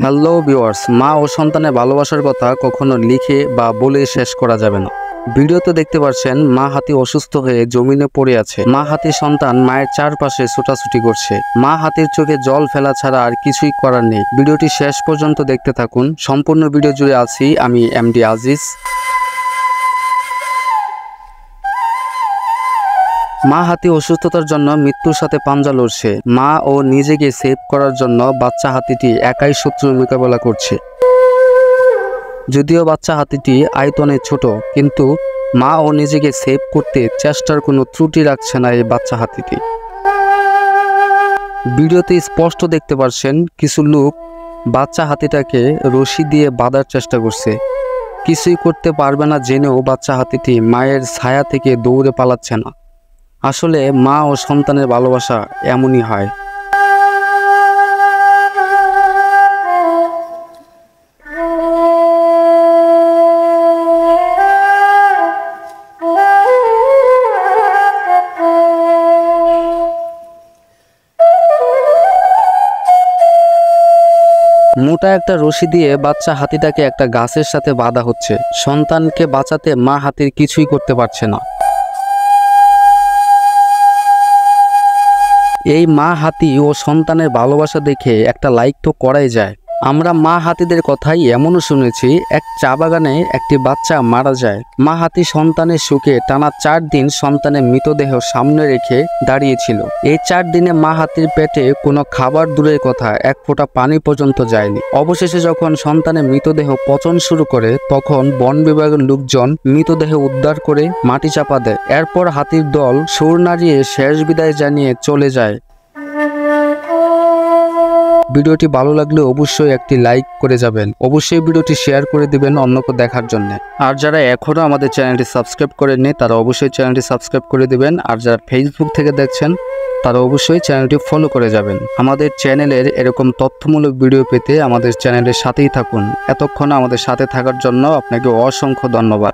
Hello viewers, মা ও সন্তানের ভালোবাসার কথা কখনো লিখে বা বলে শেষ করা যাবে না। ভিডিওতে দেখতে পাচ্ছেন মা হাতি অসুস্থ হয়ে জমিনে পড়ে আছে। মা হাতির সন্তান মায়ের চারপাশে ছোটাছুটি করছে। মা হাতির চোখে জল ফেলা ছাড়া আর কিছুই করার নেই। ভিডিওটি শেষ পর্যন্ত দেখতে থাকুন। সম্পূর্ণ ভিডিও জুড়ে আছি আমি এমডি আজিজ। মা হাতি অসুস্থতার জন্য মৃত্যুর সাথে পাঞ্জা লড়ছে। মা ও নিজেকে সেভ করার জন্য বাচ্চা হাতিটি একাই শত্রুর মোকাবেলা করছে। যদিও বাচ্চা হাতিটি আয়তনে ছোট, কিন্তু মা ও নিজেকে সেভ করতে চেষ্টার কোনো ত্রুটি রাখছে না এই বাচ্চা হাতিটি। ভিডিওতে স্পষ্ট দেখতে পাচ্ছেন কিছু লোক বাচ্চা হাতিটাকে রশি দিয়ে বাঁধার চেষ্টা করছে। কিছুই করতে পারবে না জেনেও বাচ্চা হাতিটি মায়ের ছায়া থেকে দৌড়ে পালাচ্ছে না। আসলে মা ও সন্তানের ভালোবাসা এমনই হয়। মোটা একটা রশি দিয়ে বাচ্চা হাতিটাকে একটা গাছের সাথে বাঁধা হচ্ছে। সন্তানকে বাঁচাতে মা হাতির কিছুই করতে পারছে না। এই মা হাতি ও সন্তানের ভালোবাসা দেখে একটা লাইক তো করাই যায়। আমরা মা হাতিদের কথাই এমনও শুনেছি, এক চা বাগানে একটি বাচ্চা মারা যায়। মা হাতি সন্তানের সুখে টানা 4 দিন সন্তানের মৃতদেহ সামনে রেখে দাঁড়িয়েছিল। এই 4 দিনে মা হাতির পেটে কোনো খাবার দূরের কথা, এক ফোঁটা পানি পর্যন্ত যায়নি। অবশেষে যখন সন্তানের মৃতদেহ পচন শুরু করে, তখন বন বিভাগের লোকজন মৃতদেহ উদ্ধার করে মাটি চাপা দেয়। এরপর হাতির দল সুর নাড়িয়ে শেষ বিদায় জানিয়ে চলে যায়। ভিডিওটি ভালো লাগলে অবশ্যই একটি লাইক করে যাবেন। অবশ্যই ভিডিওটি শেয়ার করে দিবেন অন্যকে দেখার জন্য। আর যারা এখনও আমাদের চ্যানেলটি সাবস্ক্রাইব করেননি তারা অবশ্যই চ্যানেলটি সাবস্ক্রাইব করে দিবেন। আর যারা ফেসবুক থেকে দেখছেন তারা অবশ্যই চ্যানেলটি ফলো করে যাবেন। আমাদের চ্যানেলের এরকম তথ্যমূলক ভিডিও পেতে আমাদের চ্যানেলের সাথেই থাকুন। এতক্ষণ আমাদের সাথে থাকার জন্য আপনাকে অসংখ্য ধন্যবাদ।